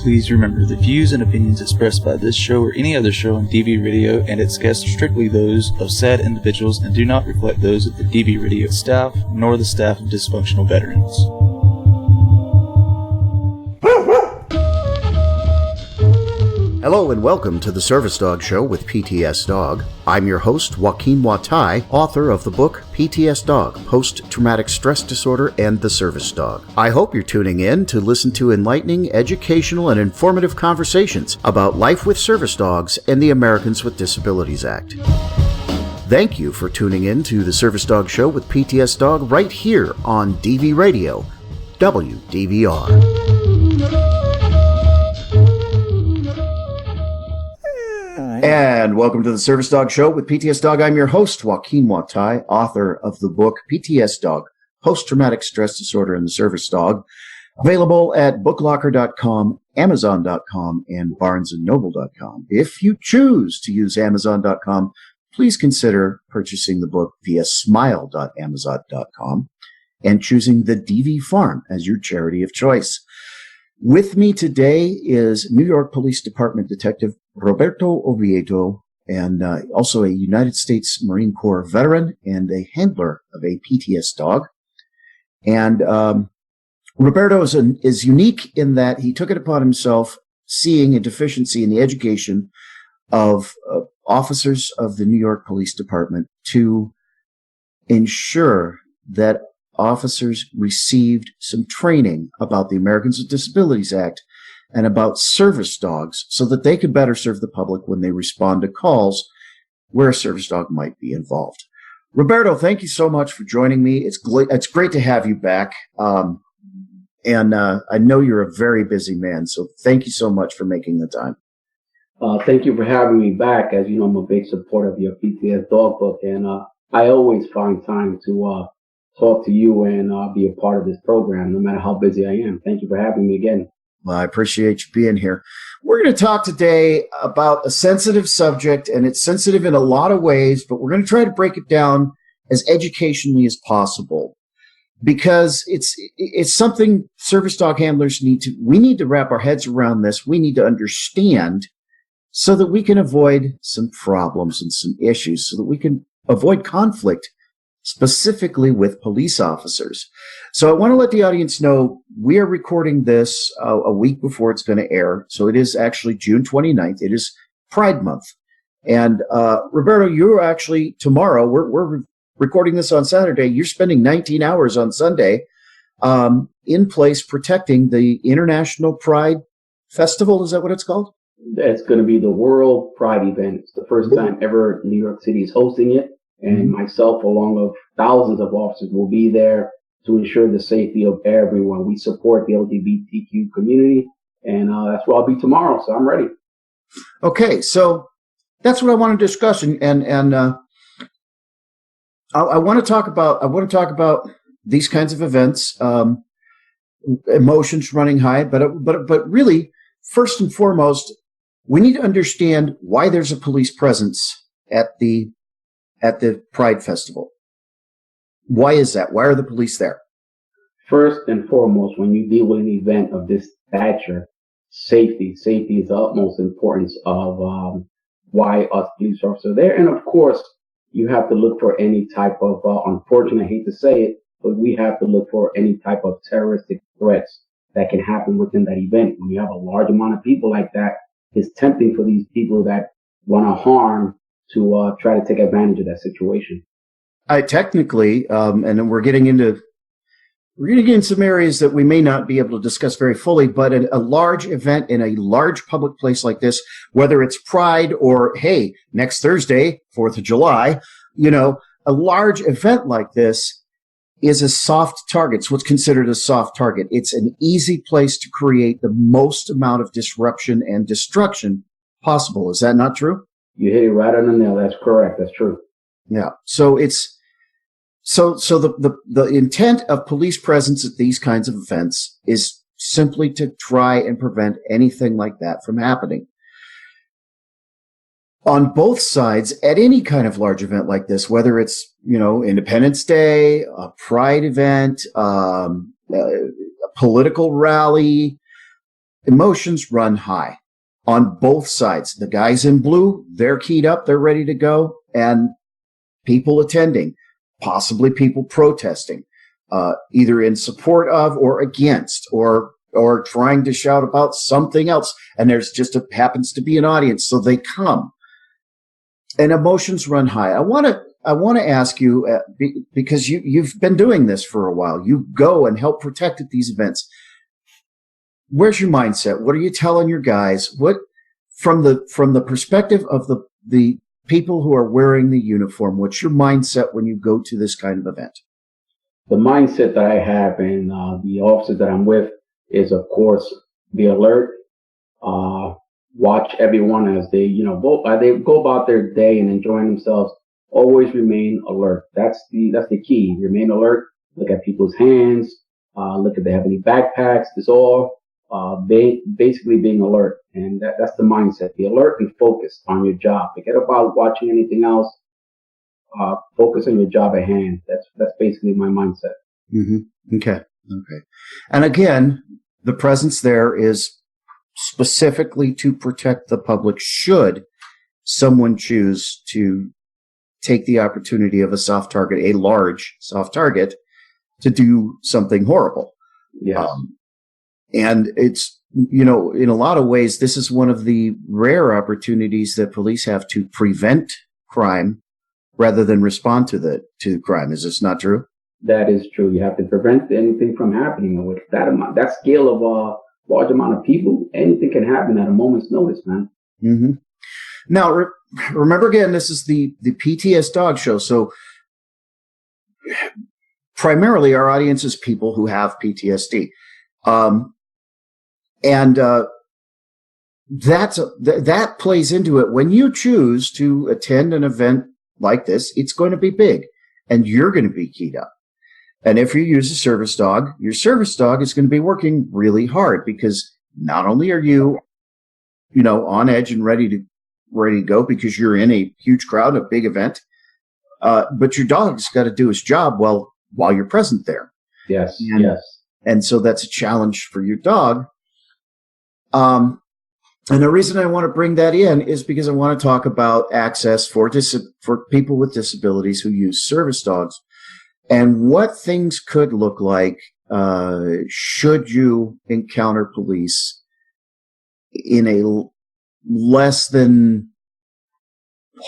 Please remember, the views and opinions expressed by this show or any other show on DV Radio and its guests are strictly those of said individuals and do not reflect those of the DV Radio staff nor the staff of dysfunctional veterans. Hello and welcome to the Service Dog Show with PTS Dog. I'm your host, Joaquin Watai, author of the book PTS Dog, Post-Traumatic Stress Disorder and the Service Dog. I hope you're tuning in to listen to enlightening, educational, and informative conversations about life with service dogs and the Americans with Disabilities Act. Thank you for tuning in to the Service Dog Show with PTS Dog right here on DV Radio, WDVR. And welcome to the Service Dog Show with PTS Dog. I'm your host, Joaquin Watai, author of the book PTS Dog, Post-Traumatic Stress Disorder and the Service Dog, available at booklocker.com, amazon.com, and barnesandnoble.com. If you choose to use amazon.com, please consider purchasing the book via smile.amazon.com and choosing the DV Farm as your charity of choice. With me today is New York Police Department Detective Roberto Oviedo, and also a United States Marine Corps veteran and a handler of a PTS dog. And Roberto is unique in that he took it upon himself, seeing a deficiency in the education of officers of the New York Police Department, to ensure that officers received some training about the Americans with Disabilities Act and about service dogs so that they could better serve the public when they respond to calls where a service dog might be involved. Roberto, thank you so much for joining me. It's great to have you back. And I know you're a very busy man, so thank you so much for making the time. Thank you for having me back. As you know, I'm a big supporter of your PTS dog book, and I always find time to talk to you and be a part of this program, no matter how busy I am. Thank you for having me again. Well, I appreciate you being here. We're going to talk today about a sensitive subject, and it's sensitive in a lot of ways, but we're going to try to break it down as educationally as possible, because it's something service dog handlers we need to wrap our heads around this. We need to understand so that we can avoid some problems and some issues, so that we can avoid conflict, specifically with police officers. So I want to let the audience know we are recording this a week before it's going to air. So it is actually June 29th. It is Pride Month. And Roberto, you're actually tomorrow, we're recording this on Saturday. You're spending 19 hours on Sunday in place protecting the International Pride Festival. Is that what it's called? It's going to be the World Pride event. It's the first time ever New York City is hosting it. And myself, along with thousands of officers, will be there to ensure the safety of everyone. We support the LGBTQ community, and that's where I'll be tomorrow. So I'm ready. Okay, so that's what I want to discuss, and I want to talk about these kinds of events, emotions running high, but really, first and foremost, we need to understand why there's a police presence at the Pride Festival. Why is that? Why are the police there? First and foremost, when you deal with an event of this stature, safety is the utmost importance of why us police officers are there. And of course, you have to look for any type of, unfortunate, I hate to say it, but we have to look for any type of terroristic threats that can happen within that event. When you have a large amount of people like that, it's tempting for these people that want to harm to try to take advantage of that situation. Technically, and then we're getting into some areas that we may not be able to discuss very fully, but a large event in a large public place like this, whether it's Pride or, hey, next Thursday, 4th of July, a large event like this is a soft target. It's what's considered a soft target. It's an easy place to create the most amount of disruption and destruction possible. Is that not true? You hit it right on the nail. That's correct. That's true. Yeah. So the intent of police presence at these kinds of events is simply to try and prevent anything like that from happening. On both sides, at any kind of large event like this, whether it's, Independence Day, a Pride event, a political rally, emotions run high on both sides. The guys in blue, they're keyed up, they're ready to go, and people attending, possibly people protesting, either in support of or against, or trying to shout about something else. And there's just happens to be an audience, so they come. And emotions run high. I want to ask you, because you've been doing this for a while. You go and help protect at these events. Where's your mindset? What are you telling your guys? What from the perspective of the people who are wearing the uniform? What's your mindset when you go to this kind of event? The mindset that I have and the officers that I'm with is, of course, be alert. Watch everyone as they, they go about their day and enjoying themselves. Always remain alert. That's the key. Remain alert. Look at people's hands. Look if they have any backpacks. It's all basically being alert, and that's the mindset. Be alert and focus on your job. Forget about watching anything else. Focus on your job at hand. That's basically my mindset. Mm-hmm. Okay. And again, the presence there is specifically to protect the public should someone choose to take the opportunity of a large soft target, to do something horrible. Yes. And it's, in a lot of ways, this is one of the rare opportunities that police have to prevent crime rather than respond to crime. Is this not true? That is true. You have to prevent anything from happening. And with that scale of a large amount of people, anything can happen at a moment's notice, man. Mm-hmm. Now, remember again, this is the PTS Dog Show. So primarily our audience is people who have PTSD. That plays into it. When you choose to attend an event like this, it's going to be big and you're going to be keyed up. And if you use a service dog, your service dog is going to be working really hard, because not only are you, on edge and ready to go because you're in a huge crowd, a big event, but your dog's got to do his job while you're present there. Yes. And so that's a challenge for your dog. And the reason I want to bring that in is because I want to talk about access for people with disabilities who use service dogs, and what things could look like should you encounter police in a less than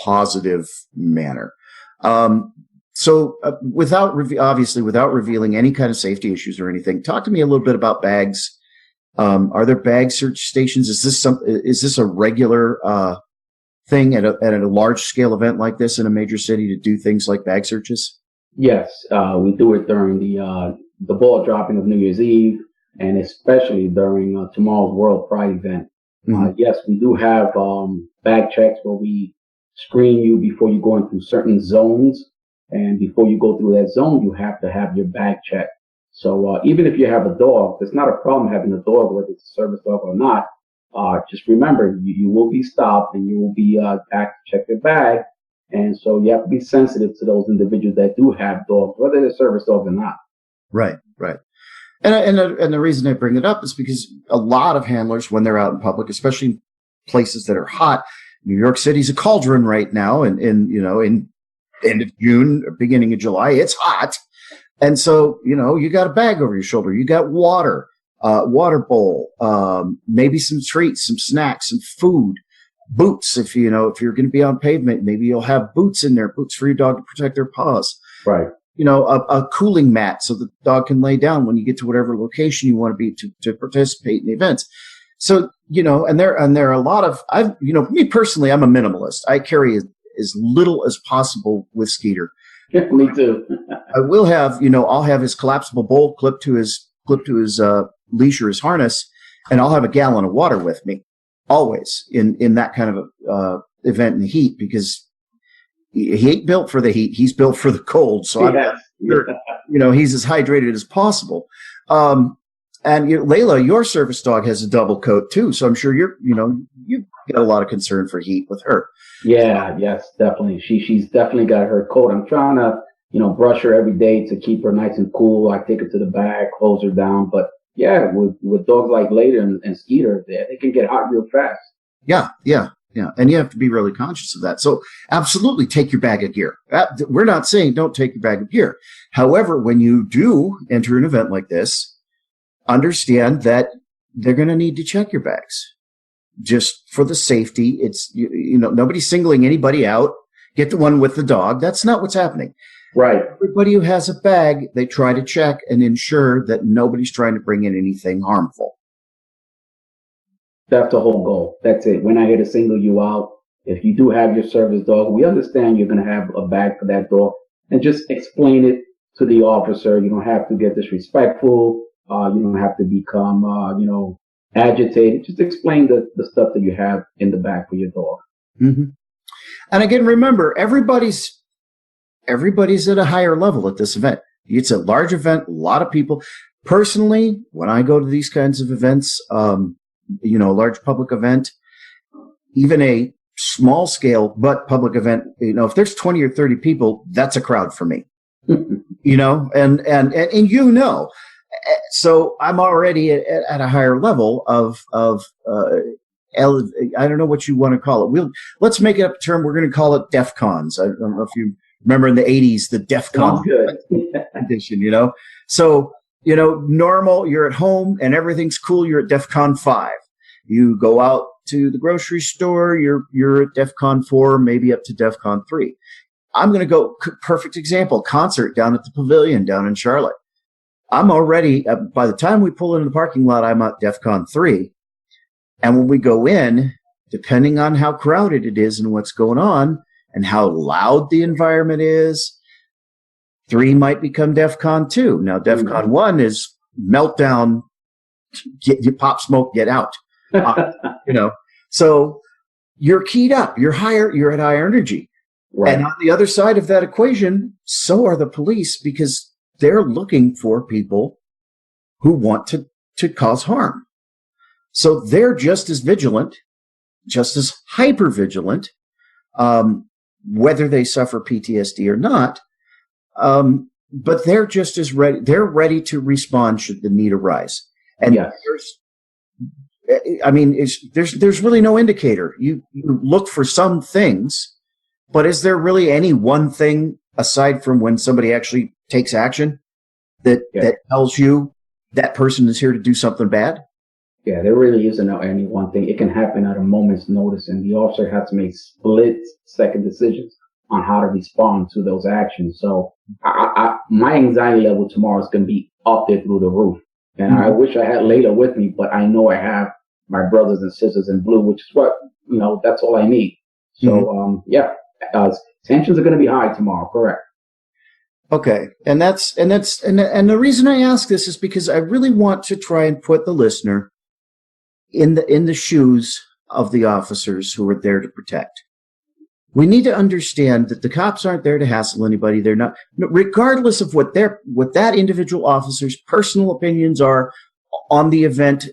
positive manner. So without revealing any kind of safety issues or anything, talk to me a little bit about bags. Are there bag search stations? Is this a regular thing at a large scale event like this in a major city to do things like bag searches? Yes, we do it during the ball dropping of New Year's Eve, and especially during tomorrow's World Pride event. Mm-hmm. Yes, we do have bag checks where we screen you before you go into certain zones, and before you go through that zone, you have to have your bag checked. So even if you have a dog, it's not a problem having a dog, whether it's a service dog or not. Just remember, you will be stopped and you will be asked to check your bag. And so you have to be sensitive to those individuals that do have dogs, whether they're service dogs or not. Right. And the reason I bring it up is because a lot of handlers, when they're out in public, especially in places that are hot, New York City's a cauldron right now, and in end of June, beginning of July, it's hot. And so, you got a bag over your shoulder, you got water, water bowl, maybe some treats, some snacks, some food, boots. If you're going to be on pavement, maybe you'll have boots in there, boots for your dog to protect their paws. Right. A cooling mat so the dog can lay down when you get to whatever location you want to be to participate in the events. So, and there are a lot of, me personally, I'm a minimalist. I carry as little as possible with Skeeter. Yeah, me too. I will have, I'll have his collapsible bowl clipped to his leash or his harness, and I'll have a gallon of water with me always in that kind of event in the heat, because he ain't built for the heat. He's built for the cold. So I'm sure, he's as hydrated as possible. And Layla, your service dog has a double coat too. So I'm sure you've got a lot of concern for heat with her. Yeah, yes, definitely. She's definitely got her coat. I'm trying to, brush her every day to keep her nice and cool. I take her to the bag, close her down. But Yeah, with dogs like Later and Skeeter, they can get hot real fast. Yeah. And you have to be really conscious of that. So absolutely take your bag of gear. We're not saying don't take your bag of gear. However, when you do enter an event like this, understand that they're going to need to check your bags just for the safety. It's, nobody's singling anybody out. Get the one with the dog. That's not what's happening. Right. Everybody who has a bag, they try to check and ensure that nobody's trying to bring in anything harmful. That's the whole goal. That's it. We're not here to single you out. If you do have your service dog, we understand you're going to have a bag for that dog, and just explain it to the officer. You don't have to get disrespectful. You don't have to become, agitated. Just explain the stuff that you have in the bag for your dog. Mm-hmm. And again, remember, everybody's at a higher level at this event. It's a large event, a lot of people. Personally, when I go to these kinds of events, a large public event, even a small scale but public event, if there's 20 or 30 people, that's a crowd for me. And so I'm already at a higher level of I don't know what you want to call it. Let's make it up a term. We're going to call it DEF CONs. I don't know if you remember in the 80s, the DEF CON edition, So, normal, you're at home and everything's cool. You're at DEF CON 5. You go out to the grocery store. You're at DEF CON 4, maybe up to DEF CON 3. I'm going to go, perfect example, concert down at the Pavilion down in Charlotte. I'm already, by the time we pull into the parking lot, I'm at DEF CON 3. And when we go in, depending on how crowded it is and what's going on and how loud the environment is, 3 might become DEF CON 2. Now, DEF CON 1 is meltdown, get pop smoke, get out. So you're keyed up, you're at higher energy. Right. And on the other side of that equation, so are the police, because they're looking for people who want to cause harm. So they're just as vigilant, just as hyper vigilant, whether they suffer PTSD or not. But they're just as ready. They're ready to respond should the need arise. And yes. There's really no indicator. You look for some things, but is there really any one thing aside from when somebody actually takes action that tells you that person is here to do something bad? Yeah, there really isn't any one thing. It can happen at a moment's notice, and the officer has to make split-second decisions on how to respond to those actions. So my anxiety level tomorrow is going to be up there through the roof. And I wish I had Layla with me, but I know I have my brothers and sisters in blue, which is what, that's all I need. So, tensions are going to be high tomorrow. Correct. Okay. And the reason I ask this is because I really want to try and put the listener in the shoes of the officers who are there to protect. We need to understand that the cops aren't there to hassle anybody. They're not, regardless of what that individual officer's personal opinions are on the event,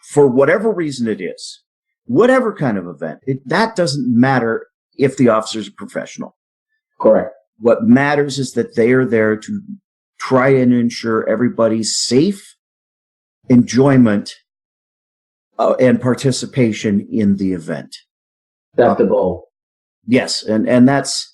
for whatever reason it is, whatever kind of event, that doesn't matter if the officer's a professional. Correct. What matters is that they are there to try and ensure everybody's safe enjoyment and participation in the event. That's the goal. Yes, and that's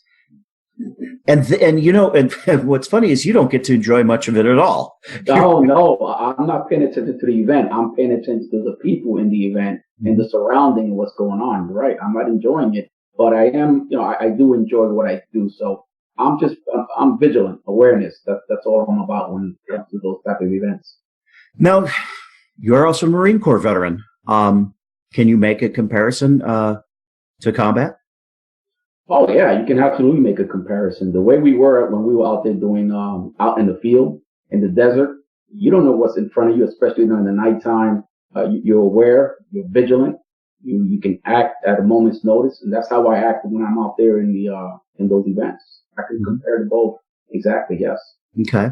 and what's funny is you don't get to enjoy much of it at all. No, I'm not paying attention to the event. I'm paying attention to the people in the event and the surrounding and what's going on. You're right. I'm not enjoying it, but I am. I do enjoy what I do. So I'm vigilant, awareness. That's all I'm about when it comes to those type of events. Now, you're also a Marine Corps veteran. Can you make a comparison to combat? Oh yeah, you can absolutely make a comparison. The way we were when we were out there doing out in the field, in the desert, you don't know what's in front of you, especially during the nighttime. You're aware, you're vigilant, you can act at a moment's notice, and that's how I acted when I'm out there in those events. I can compare to both. Exactly, yes. Okay.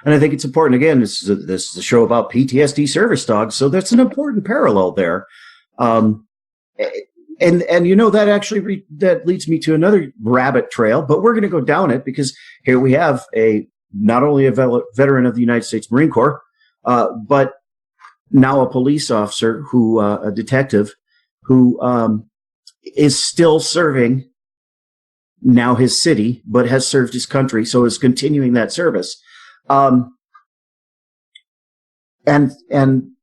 And I think it's important, again, this is a show about PTSD service dogs, so that's an important parallel there. And that actually that leads me to another rabbit trail, but we're going to go down it because here we have not only a veteran of the United States Marine Corps, but now a police officer a detective who is still serving now his city, but has served his country, so is continuing that service. And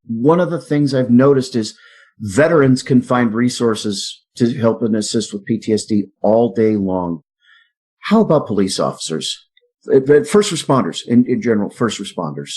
one of the things I've noticed is veterans can find resources to help and assist with PTSD all day long. How about police officers? First responders, in general, first responders.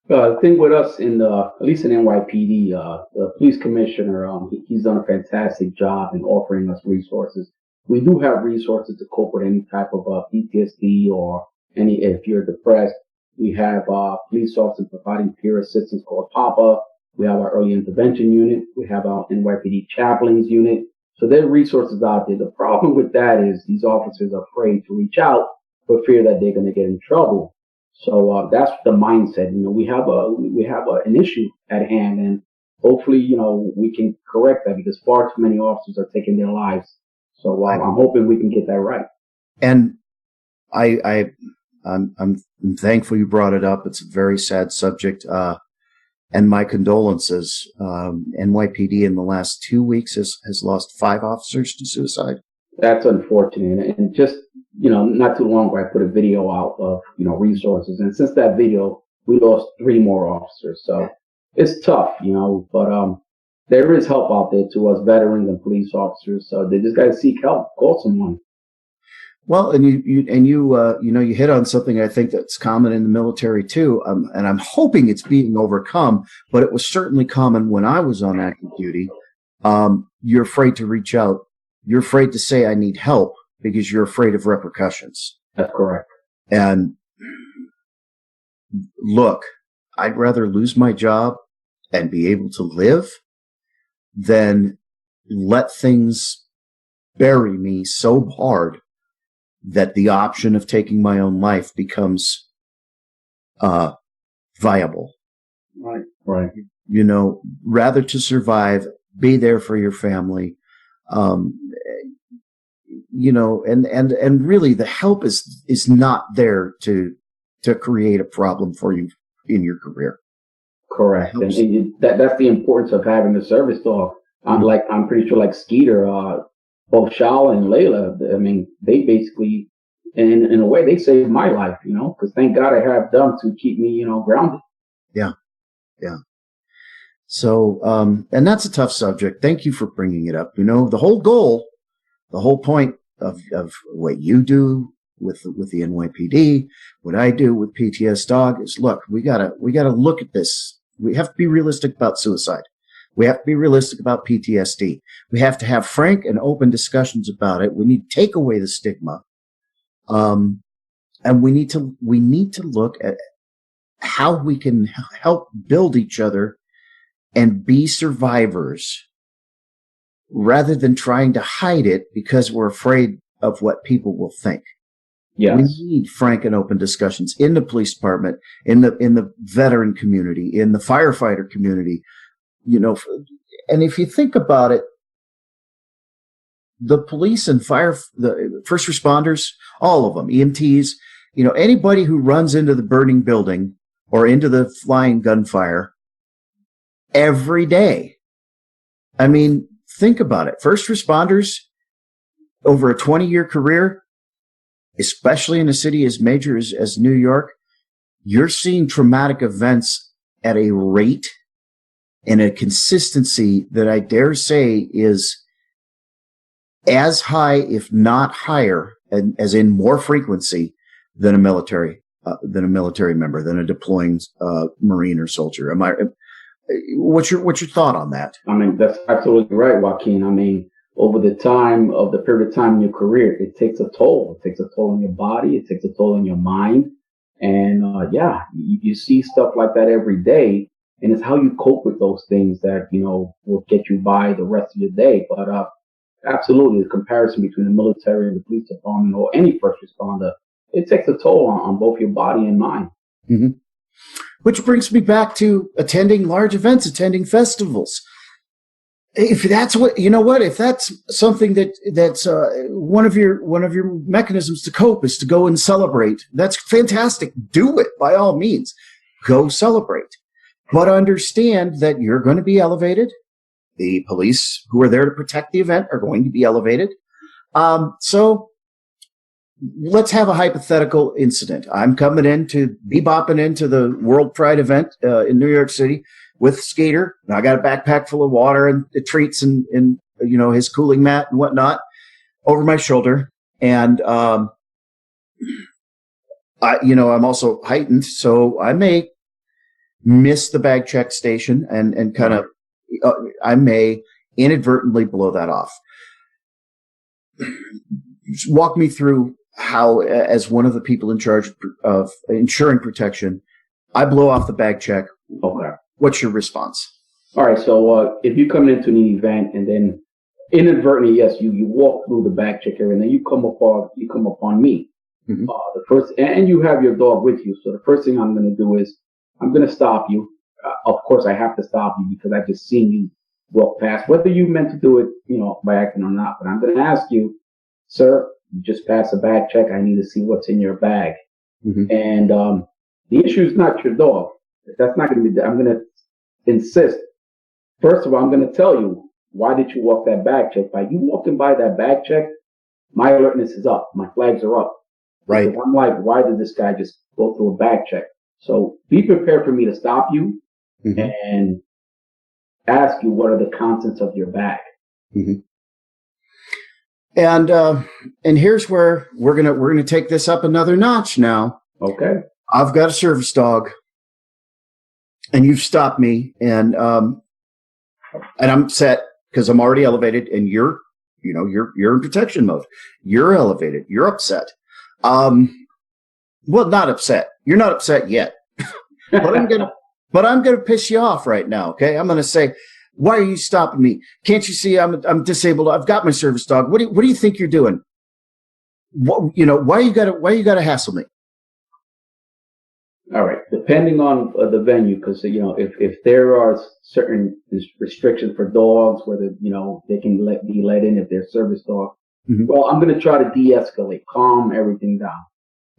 The thing with us at least in NYPD, the police commissioner, he's done a fantastic job in offering us resources. We do have resources to cope with any type of PTSD or if you're depressed. We have police officers providing peer assistance called PAPA. We have our early intervention unit. We have our NYPD chaplains unit. So there are resources out there. The problem with that is these officers are afraid to reach out for fear that they're going to get in trouble. So that's the mindset. We have an issue at hand, and hopefully, we can correct that because far too many officers are taking their lives. So I'm hoping we can get that right. And I'm thankful you brought it up. It's a very sad subject. And my condolences. NYPD in the last 2 weeks has lost 5 officers to suicide. That's unfortunate. And just, not too long ago, I put a video out of, resources. And since that video, we lost 3 more officers. So it's tough, but there is help out there to us veterans and police officers. So they just got to seek help, call someone. Well, and you hit on something I think that's common in the military too, and I'm hoping it's being overcome. But it was certainly common when I was on active duty. You're afraid to reach out. You're afraid to say I need help because you're afraid of repercussions. That's correct. And look, I'd rather lose my job and be able to live than let things bury me so hard that the option of taking my own life becomes viable. Right. Rather to survive, be there for your family, and really the help is not there to create a problem for you in your career. Correct. And that's the importance of having a service dog. I'm pretty sure like Skeeter, both Shala and Layla, they basically, in a way, they saved my life, because thank God I have them to keep me, grounded. Yeah. So, and that's a tough subject. Thank you for bringing it up. The whole point of what you do with the NYPD, what I do with PTS Dog is, look, we gotta look at this. We have to be realistic about suicide. We have to be realistic about PTSD. We have to have frank and open discussions about it. We need to take away the stigma. And we need to look at how we can help build each other and be survivors rather than trying to hide it because we're afraid of what people will think. Yes. We need frank and open discussions in the police department, in the veteran community, in the firefighter community. And if you think about it, the police and the first responders, all of them, EMTs, anybody who runs into the burning building or into the flying gunfire every day. Think about it. First responders over a 20-year career, especially in a city as major as New York, you're seeing traumatic events at a rate and a consistency that I dare say is as high, if not higher, as in more frequency than a military member, than a deploying Marine or soldier. What's your thought on that? That's absolutely right, Joaquin. Over the period of time in your career, it takes a toll. It takes a toll on your body. It takes a toll on your mind. And you see stuff like that every day. And it's how you cope with those things that, will get you by the rest of your day. But absolutely, the comparison between the military and the police department or any first responder, it takes a toll on both your body and mind. Mm-hmm. Which brings me back to attending large events, attending festivals. If that's if that's something that's one of your mechanisms to cope is to go and celebrate, that's fantastic. Do it by all means. go celebrate. But understand that you're going to be elevated. The police who are there to protect the event are going to be elevated. So let's have a hypothetical incident. I'm coming in to be bopping into the World Pride event in New York City with Skater. And I got a backpack full of water and treats and his cooling mat and whatnot over my shoulder. And I'm also heightened, so I may miss the bag check station and kind of I may inadvertently blow that off. Just walk me through how, as one of the people in charge of ensuring protection, I blow off the bag check. Okay. What's your response? All right. So if you come into an event and then inadvertently, yes, you walk through the bag check area and then you come upon me. Mm-hmm. And you have your dog with you. So the first thing I'm going to do is I'm going to stop you. Of course, I have to stop you because I've just seen you walk past, whether you meant to do it, by accident or not. But I'm going to ask you, sir, you just passed a bag check. I need to see what's in your bag. Mm-hmm. And the issue is not your dog. That's not going to be. I'm going to insist. First of all, I'm going to tell you, why did you walk that bag check? By you walking by that bag check, my alertness is up. My flags are up. Right. So I'm like, why did this guy just go through a bag check? So be prepared for me to stop you and ask you what are the contents of your bag. Mm-hmm. And here's where we're gonna take this up another notch now. Okay. I've got a service dog, and you've stopped me, and I'm set because I'm already elevated, and you're in protection mode. You're elevated. You're upset. Well, not upset. You're not upset yet, but I'm gonna piss you off right now. Okay, I'm gonna say, why are you stopping me? Can't you see I'm disabled? I've got my service dog. What do you think you're doing? Why you gotta hassle me? All right. Depending on the venue, because if there are certain restrictions for dogs, whether they can be let in if they're service dog. Mm-hmm. Well, I'm going to try to de-escalate, calm everything down,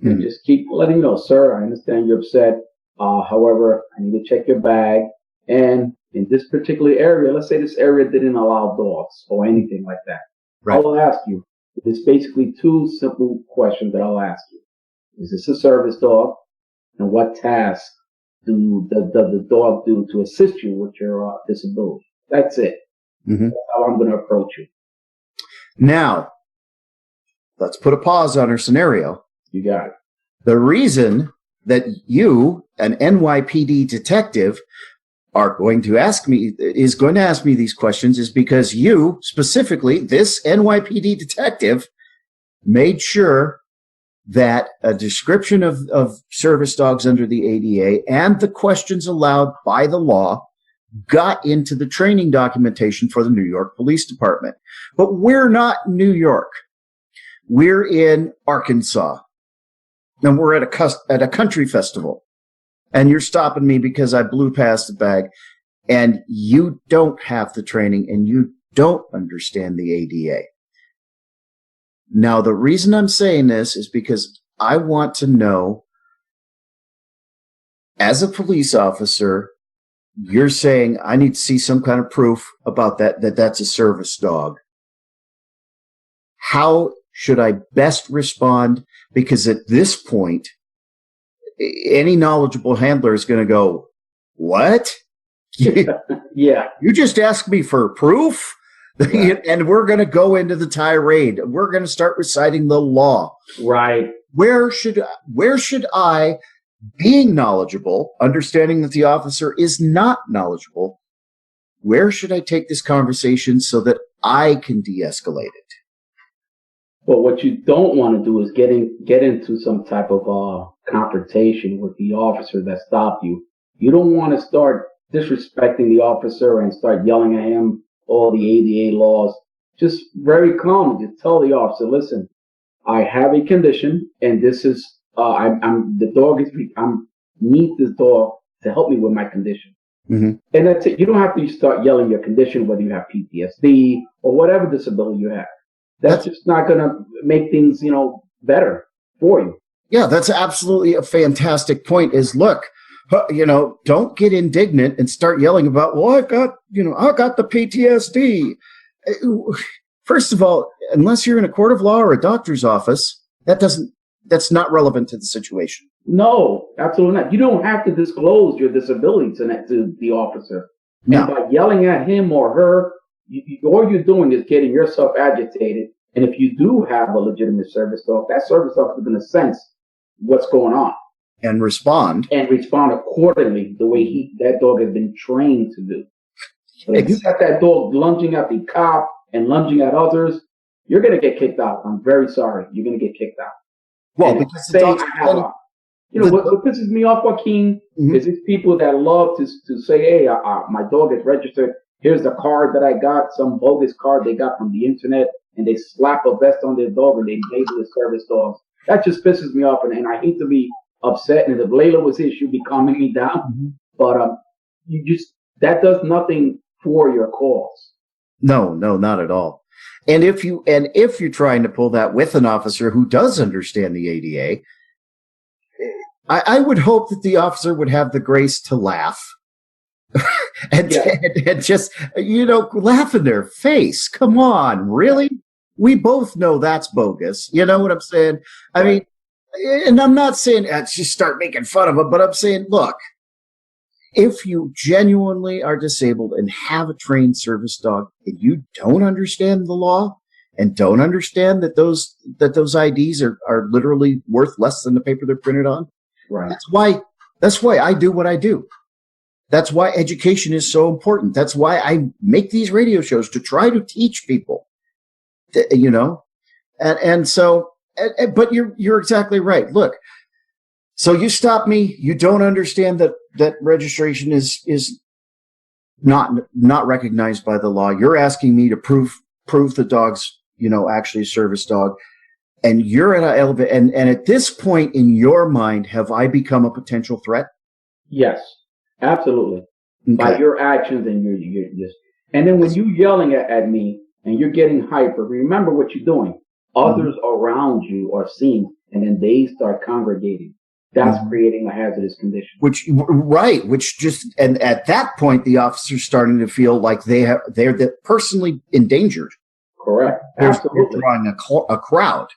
and just keep letting you know, sir, I understand you're upset. However, I need to check your bag. And in this particular area, let's say this area didn't allow dogs or anything like that. Right. I'll ask you. There's basically two simple questions that I'll ask you. Is this a service dog? And what tasks does the dog do to assist you with your disability? That's it. Mm-hmm. That's how I'm going to approach you. Now, let's put a pause on our scenario. You got it. The reason that you, an NYPD detective, is going to ask me these questions is because you, specifically, this NYPD detective, made sure that a description of service dogs under the ADA and the questions allowed by the law got into the training documentation for the New York Police Department. But we're not in New York. We're in Arkansas. And we're at a country festival. And you're stopping me because I blew past the bag. And you don't have the training and you don't understand the ADA. Now, the reason I'm saying this is because I want to know, as a police officer, you're saying I need to see some kind of proof about that's a service dog. How should I best respond? Because at this point, any knowledgeable handler is going to go, what? Yeah. You just asked me for proof? Right. And we're going to go into the tirade. We're going to start reciting the law. Right. Where should I, being knowledgeable, understanding that the officer is not knowledgeable, where should I take this conversation so that I can de-escalate it? But what you don't want to do is get into some type of confrontation with the officer that stopped you. You don't want to start disrespecting the officer and start yelling at him all the ADA laws. Just very calmly, just tell the officer, listen, I have a condition, and this is I'm need this dog to help me with my condition. Mm-hmm. And that's it. You don't have to start yelling your condition, whether you have PTSD or whatever disability you have. That's just not going to make things, better for you. Yeah, that's absolutely a fantastic point. Is look, don't get indignant and start yelling about, well, I got the PTSD. First of all, unless you're in a court of law or a doctor's office, that's not relevant to the situation. No, absolutely not. You don't have to disclose your disability to the officer. No. And by yelling at him or her, all you're doing is getting yourself agitated. And if you do have a legitimate service dog, that service dog is going to sense what's going on. And respond accordingly the way that dog has been trained to do. So if you got that dog lunging at the cop and lunging at others, you're going to get kicked out. I'm very sorry. You're going to get kicked out. Well, and because the dog's what pisses me off, Joaquin, is these people that love to say, hey, my dog is registered. Here's the card that I got, some bogus card they got from the internet, and they slap a vest on their dog and they label it service dogs. That just pisses me off, and I hate to be upset. And if Layla was here, she'd be calming me down. But that does nothing for your cause. No, not at all. And if you're trying to pull that with an officer who does understand the ADA, I would hope that the officer would have the grace to laugh and just, laugh in their face. Come on, really? We both know that's bogus. You know what I'm saying? I mean, and I'm not saying just start making fun of them, but I'm saying, look, if you genuinely are disabled and have a trained service dog and you don't understand the law and don't understand that those IDs are literally worth less than the paper they're printed on, right? That's why I do what I do. That's why education is so important. That's why I make these radio shows, to try to teach people, but you're exactly right. Look, so you stop me. You don't understand that registration is not recognized by the law. You're asking me to prove the dog's, actually a service dog. And you're at an elevator. And at this point in your mind, have I become a potential threat? Yes, absolutely. Okay. By your actions, and you're just, and then when you yelling at me and you're getting hyper, remember what you're doing. Others around you are seeing, and then they start congregating. That's creating a hazardous condition. And at that point, the officer's starting to feel like they're personally endangered. Correct. Absolutely. They're drawing a crowd.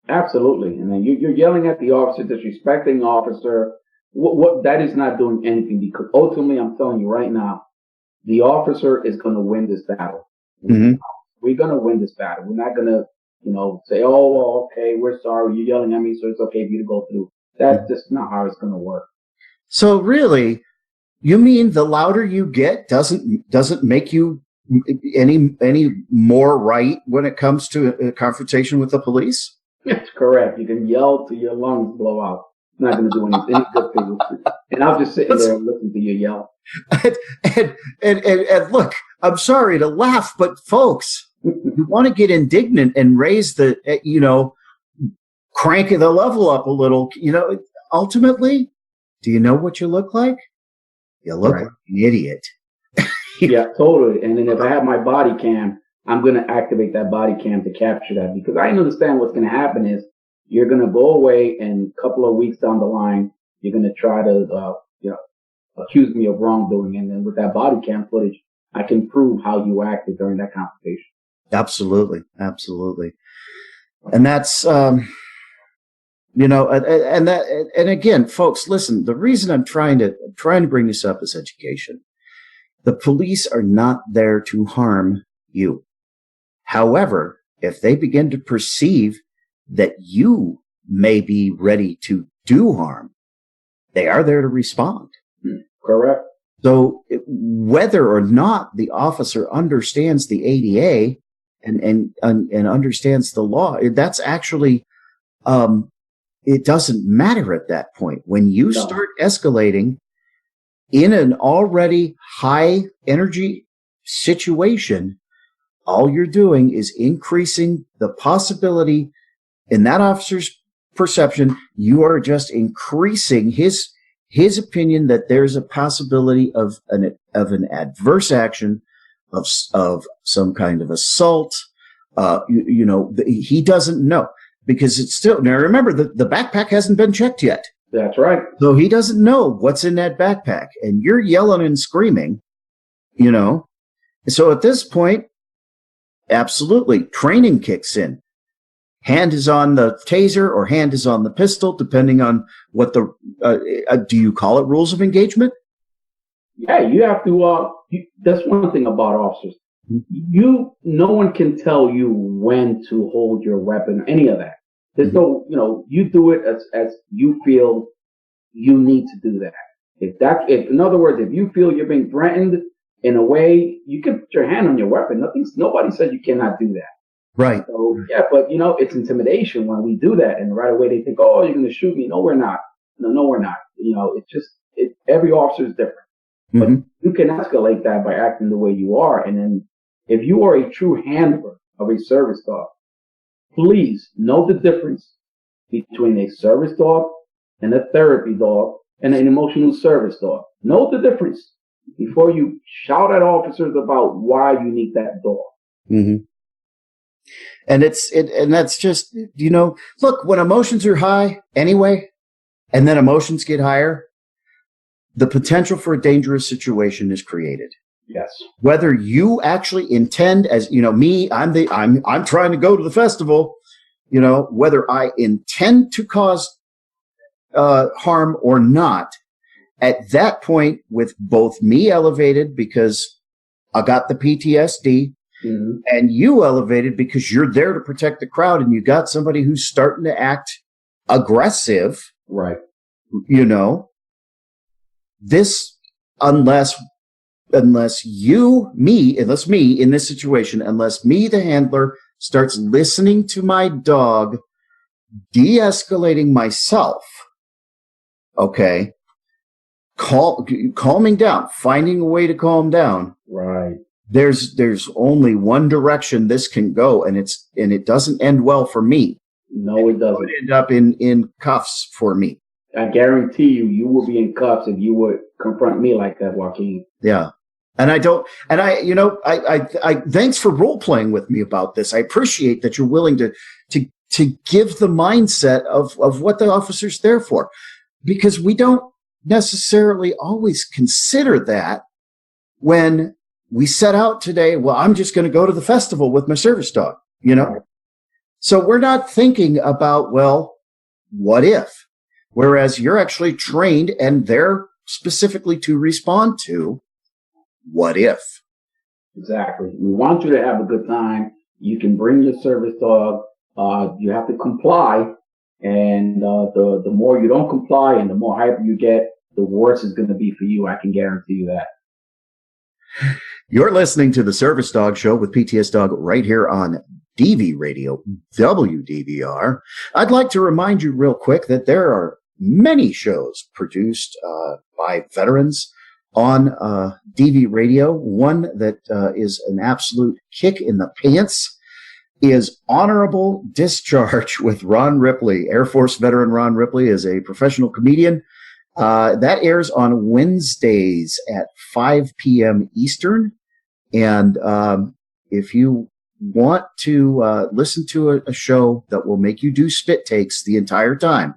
Absolutely. And then you're yelling at the officer, disrespecting the officer. What that is not doing anything, because ultimately, I'm telling you right now, the officer is going to win this battle. Mm-hmm. We're going to win this battle. We're not going to, say, oh, well, okay, we're sorry. You're yelling at me, so it's okay for you to go through. That's just not how it's going to work. So really, you mean the louder you get doesn't make you any more right when it comes to a confrontation with the police? That's correct. You can yell till your lungs blow out. It's not going to do any good for you. And I'll just sit there and listen to you yell. And look, I'm sorry to laugh, but folks, you want to get indignant and raise the, crank the level up a little, ultimately, do you know what you look like? You look like an idiot. Yeah, totally. And then if I have my body cam, I'm going to activate that body cam to capture that, because I understand what's going to happen is you're going to go away, and a couple of weeks down the line, you're going to try to, accuse me of wrongdoing. And then with that body cam footage, I can prove how you acted during that confrontation. Absolutely. Absolutely. And that's, and again, folks, listen, the reason I'm trying to bring this up is education. The police are not there to harm you. However, if they begin to perceive that you may be ready to do harm, they are there to respond. Correct. So whether or not the officer understands the ADA and understands the law, that's actually, it doesn't matter at that point. When you start escalating in an already high energy situation, all you're doing is increasing the possibility in that officer's perception. You are just increasing his opinion that there's a possibility of an adverse action, of some kind of assault. He doesn't know, because it's still, now remember, the backpack hasn't been checked yet. That's right. So he doesn't know what's in that backpack, and you're yelling and screaming, you know. So at this point, absolutely, training kicks in. Hand is on the taser or hand is on the pistol, depending on what the, do you call it rules of engagement? Yeah, you have to, that's one thing about officers. No one can tell you when to hold your weapon, any of that. There's no, you do it as you feel you need to do that. In other words, if you feel you're being threatened in a way, you can put your hand on your weapon. Nobody said you cannot do that. Right. So, yeah, but it's intimidation when we do that. And right away they think, oh, you're going to shoot me. No, we're not. No, we're not. Every officer is different. But you can escalate that by acting the way you are. And then if you are a true handler of a service dog, please know the difference between a service dog and a therapy dog and an emotional service dog. Know the difference before you shout at officers about why you need that dog. Mm-hmm. And that's just, look, when emotions are high anyway, and then emotions get higher, the potential for a dangerous situation is created. Yes. Whether you actually intend, as me, I'm trying to go to the festival, whether I intend to cause harm or not, at that point, with both me elevated because I got the PTSD, and you elevated because you're there to protect the crowd, and you got somebody who's starting to act aggressive, right? This, unless me in this situation, unless me, the handler, starts listening to my dog, de-escalating myself, okay, calming down, finding a way to calm down, right? There's only one direction this can go, and it doesn't end well for me. No, it doesn't. It would end up in cuffs for me. I guarantee you will be in cuffs if you would confront me like that, Joaquin. Yeah. And I thanks for role playing with me about this. I appreciate that you're willing to give the mindset of what the officer's there for, because we don't necessarily always consider that when we set out today. Well, I'm just going to go to the festival with my service dog, So we're not thinking about, well, what if? Whereas you're actually trained and they're specifically to respond to what if. Exactly. We want you to have a good time. You can bring your service dog. You have to comply. And the more you don't comply and the more hyper you get, the worse it's going to be for you. I can guarantee you that. You're listening to the Service Dog Show with PTS Dog right here on DV Radio, WDVR. I'd like to remind you real quick that there are many shows produced by veterans on DV Radio. One that is an absolute kick in the pants is Honorable Discharge with Ron Ripley. Air Force veteran Ron Ripley is a professional comedian. That airs on Wednesdays at 5 p.m. Eastern. And if you want to listen to a show that will make you do spit takes the entire time,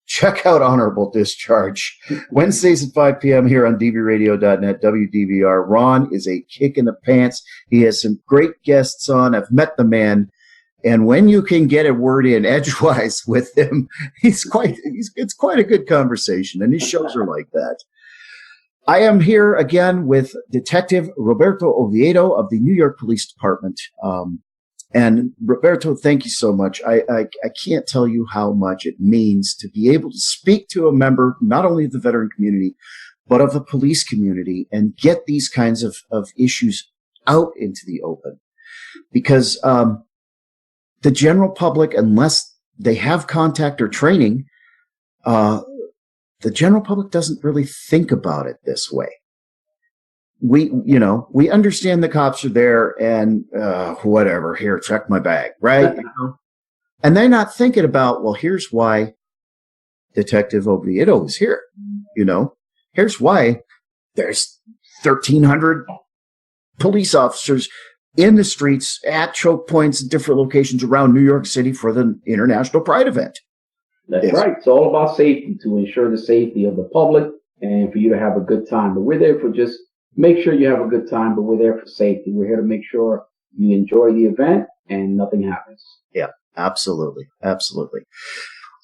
check out Honorable Discharge. Wednesdays at 5 p.m. here on dvradio.net, WDVR. Ron is a kick in the pants. He has some great guests on. I've met the man. And when you can get a word in edgewise with him, it's quite a good conversation. And his shows are like that. I am here again with Detective Roberto Oviedo of the New York Police Department. And Roberto, thank you so much. I can't tell you how much it means to be able to speak to a member, not only of the veteran community, but of the police community, and get these kinds of issues out into the open. Because the general public, unless they have contact or training, the general public doesn't really think about it this way. We understand the cops are there and whatever, here, check my bag, right? And they're not thinking about, well, here's why Detective Oviedo is here. Here's why there's 1,300 police officers in the streets at choke points at different locations around New York City for the International Pride event. That's Yes. right. It's all about safety, to ensure the safety of the public and for you to have a good time. But we're there for just make sure you have a good time, but we're there for safety. We're here to make sure you enjoy the event and nothing happens. Yeah, absolutely. Absolutely.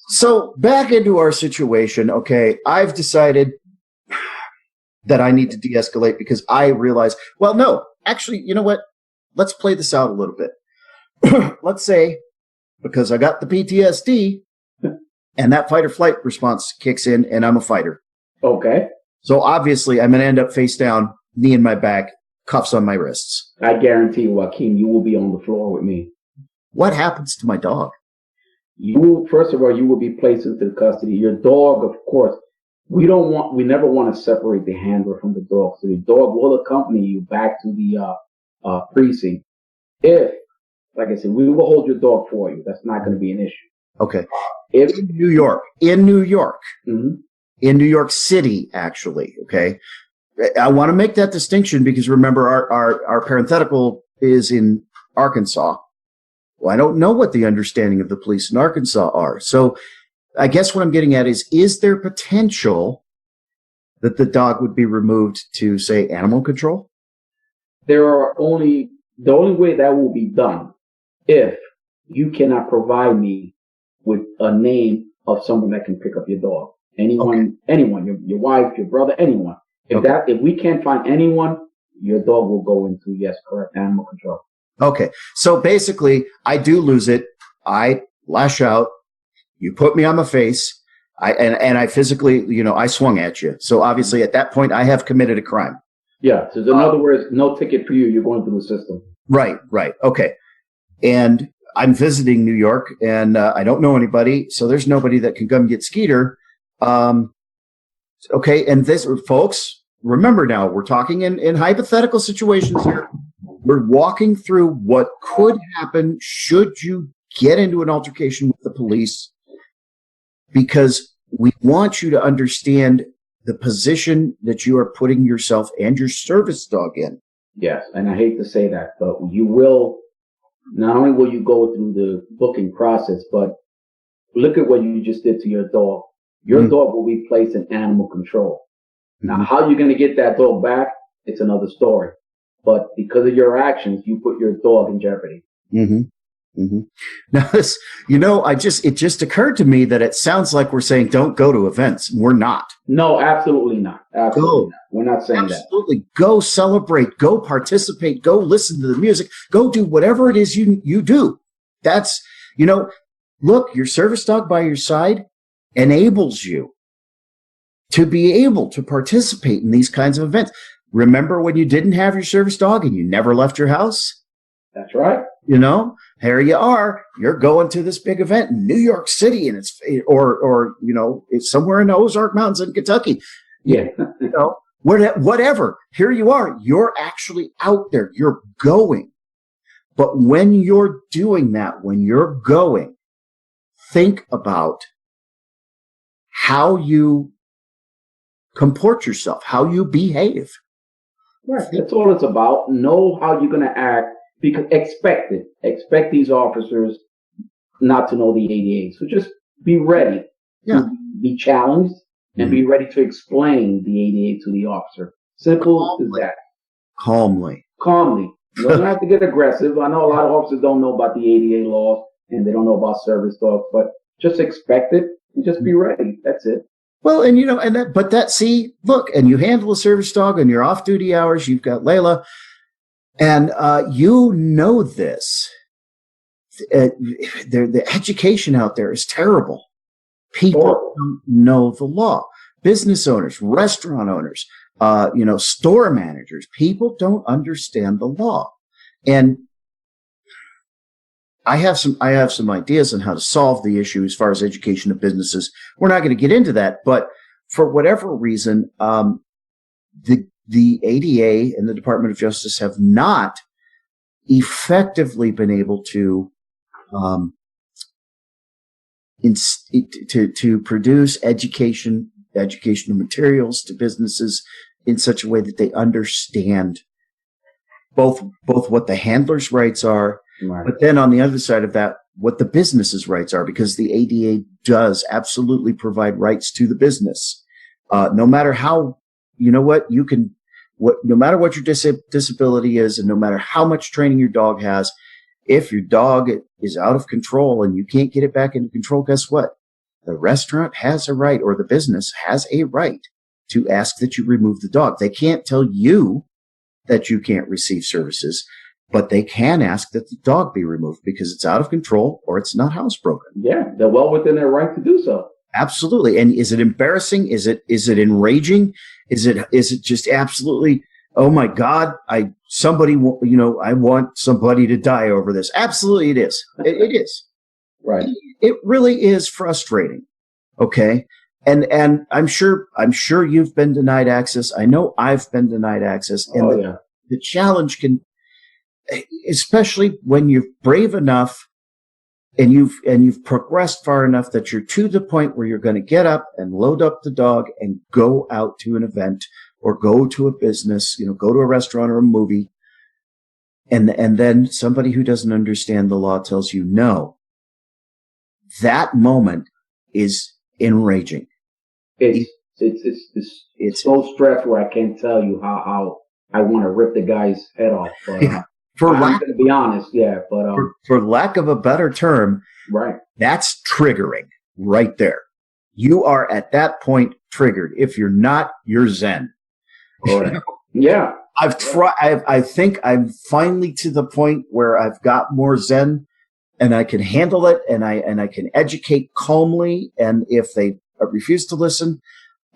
So back into our situation. Okay. I've decided that I need to de-escalate because I realize, well, no, actually, you know what? Let's play this out a little bit. Let's say, because I got the PTSD and that fight or flight response kicks in and I'm a fighter. Okay. So obviously I'm going to end up face down, knee in my back, cuffs on my wrists. I guarantee you, Joaquin, you will be on the floor with me. What happens to my dog? First of all, you will be placed into custody. Your dog, of course, we never want to separate the handler from the dog. So the dog will accompany you back to the precinct. If, like I said, we will hold your dog for you. That's not going to be an issue. Okay. In New York, Mm-hmm. in New York City, actually. Okay. I want to make that distinction because remember our parenthetical is in Arkansas. Well, I don't know what the understanding of the police in Arkansas are. So I guess what I'm getting at is there potential that the dog would be removed to, say, animal control? The only way that will be done if you cannot provide me with a name of someone that can pick up your dog. Anyone, your wife, your brother, anyone. If we can't find anyone, your dog will go into, yes, correct, animal control. Okay. So basically, I do lose it. I lash out. You put me on my face. I physically, I swung at you. So obviously at that point, I have committed a crime. Yeah. So in other words, no ticket for you. You're going through the system. Right. Okay. And I'm visiting New York and I don't know anybody. So there's nobody that can come get Skeeter. Okay. And this, folks, remember now, we're talking in hypothetical situations here. We're walking through what could happen should you get into an altercation with the police, because we want you to understand the position that you are putting yourself and your service dog in. Yes, and I hate to say that, but you will, not only will you go through the booking process, but look at what you just did to your dog. Your dog will be placed in animal control. Now, how you're going to get that dog back, it's another story. But because of your actions, you put your dog in jeopardy. Now, this, it just occurred to me that it sounds like we're saying don't go to events. We're not. No, absolutely not. Absolutely not. We're not saying that. Absolutely. Go celebrate. Go participate. Go listen to the music. Go do whatever it is you do. That's, look, your service dog by your side enables you to be able to participate in these kinds of events. Remember when you didn't have your service dog and you never left your house? That's right. Here you are. You're going to this big event in New York City, and it's somewhere in the Ozark Mountains in Kentucky. Yeah. Whatever. Here you are. You're actually out there. You're going. But when you're doing that, when you're going, think about how you comport yourself, how you behave. Right. That's all it's about. Know how you're going to act, because expect it. Expect these officers not to know the ADA. So just be ready to be challenged and be ready to explain the ADA to the officer. Simple as that. Calmly. You don't have to get aggressive. I know a lot of officers don't know about the ADA laws and they don't know about service dogs, but just expect it and just be ready. That's it. Well, and and you handle a service dog on your off-duty hours. You've got Layla, and this. The education out there is terrible. People don't know the law. Business owners, restaurant owners, store managers. People don't understand the law, and I have some ideas on how to solve the issue as far as education of businesses. We're not going to get into that, but for whatever reason, the ADA and the Department of Justice have not effectively been able to produce educational materials to businesses in such a way that they understand both what the handler's rights are. Right. But then on the other side of that, what the business's rights are, because the ADA does absolutely provide rights to the business. No matter how, no matter what your disability is, and no matter how much training your dog has, if your dog is out of control and you can't get it back into control, guess what? The restaurant has a right, or the business has a right, to ask that you remove the dog. They can't tell you that you can't receive services, but they can ask that the dog be removed because it's out of control or it's not housebroken. Yeah, they're well within their right to do so. Absolutely. And is it embarrassing? Is it enraging? Is it just absolutely, oh my God, I want somebody to die over this. Absolutely it is. It is. Right. It really is frustrating. Okay. And I'm sure you've been denied access. I know I've been denied access. And the challenge can, especially when you're brave enough and you've progressed far enough that you're to the point where you're going to get up and load up the dog and go out to an event or go to a business, go to a restaurant or a movie. And then somebody who doesn't understand the law tells you no. That moment is enraging. It's so stressful. I can't tell you how I want to rip the guy's head off. But, I'm going to be honest, but for lack of a better term, right, that's triggering right there. You are at that point triggered. If you're not, you're zen. Right. Yeah, I've tried. I think I'm finally to the point where I've got more zen, and I can handle it, and I can educate calmly. And if they refuse to listen,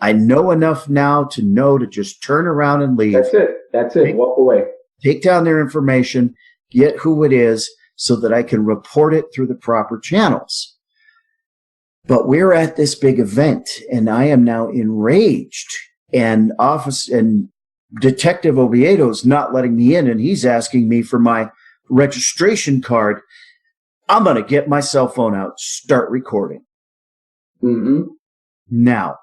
I know enough now to know to just turn around and leave. That's it. Walk away. Take down their information, get who it is, so that I can report it through the proper channels. But we're at this big event, and I am now enraged. And Detective Oviedo's not letting me in, and he's asking me for my registration card. I'm going to get my cell phone out, start recording. Mm-hmm. Now,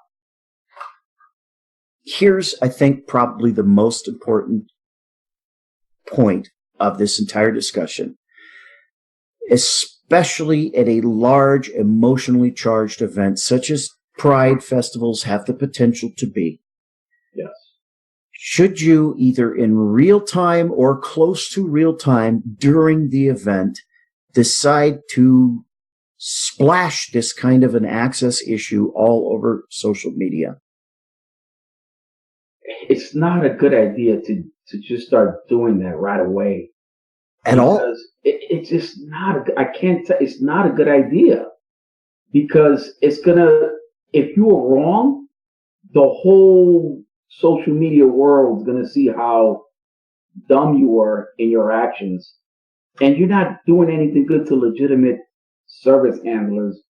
here's, I think, probably the most important point of this entire discussion, especially at a large, emotionally charged event such as Pride festivals have the potential to be. Yes. Should you, either in real time or close to real time during the event, decide to splash this kind of an access issue all over social media? It's not a good idea to just start doing that right away. At all? It's just not, it's not a good idea. Because if you are wrong, the whole social media world is going to see how dumb you were in your actions. And you're not doing anything good to legitimate service handlers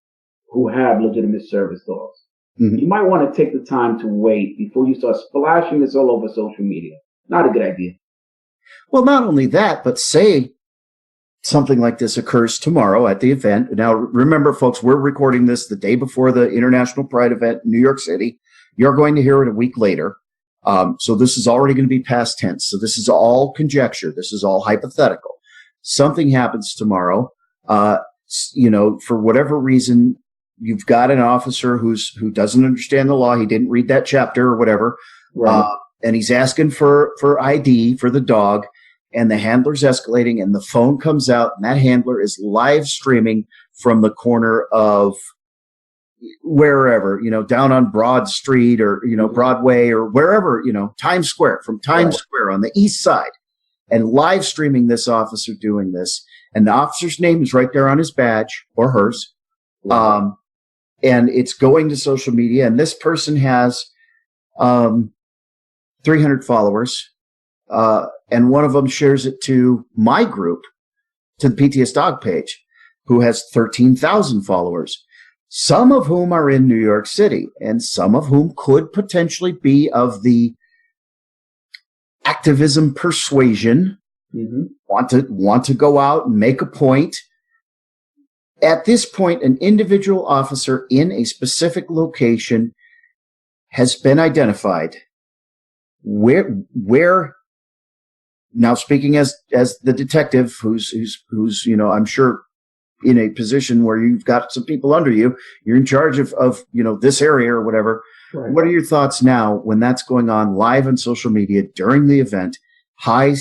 who have legitimate service dogs. Mm-hmm. You might want to take the time to wait before you start splashing this all over social media. Not a good idea. Well, not only that, but say something like this occurs tomorrow at the event. Now, remember, folks, we're recording this the day before the International Pride event in New York City. You're going to hear it a week later. So this is already going to be past tense. So this is all conjecture. This is all hypothetical. Something happens tomorrow. For whatever reason, you've got an officer who doesn't understand the law. He didn't read that chapter or whatever. Right. And he's asking for ID for the dog, and the handler's escalating, and the phone comes out, and that handler is live streaming from the corner of wherever, down on Broad Street or, Broadway or wherever, Times Square, from Times Square on the east side, and live streaming this officer doing this. And the officer's name is right there on his badge or hers. Right. And it's going to social media, and this person has 300 followers, and one of them shares it to my group, to the PTS Dog page, who has 13,000 followers, some of whom are in New York City, and some of whom could potentially be of the activism persuasion, want to go out and make a point. At this point, an individual officer in a specific location has been identified. Where now, speaking as the detective who's I'm sure in a position where you've got some people under you, you're in charge of this area or whatever. Right. What are your thoughts now when that's going on live on social media during the event? High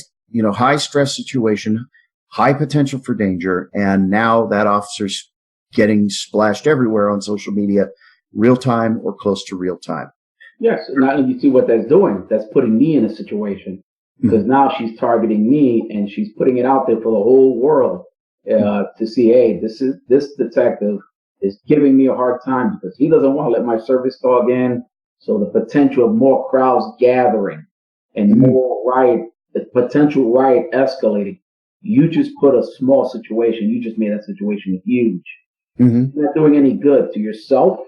stress situation, high potential for danger, and now that officer's getting splashed everywhere on social media, real time or close to real time. Yes, now you see what that's doing. That's putting me in a situation because now she's targeting me and she's putting it out there for the whole world to see. Hey, this detective is giving me a hard time because he doesn't want to let my service dog in. So the potential of more crowds gathering and the potential riot escalating. You just put a small situation. You just made that situation huge. Mm-hmm. You're not doing any good to yourself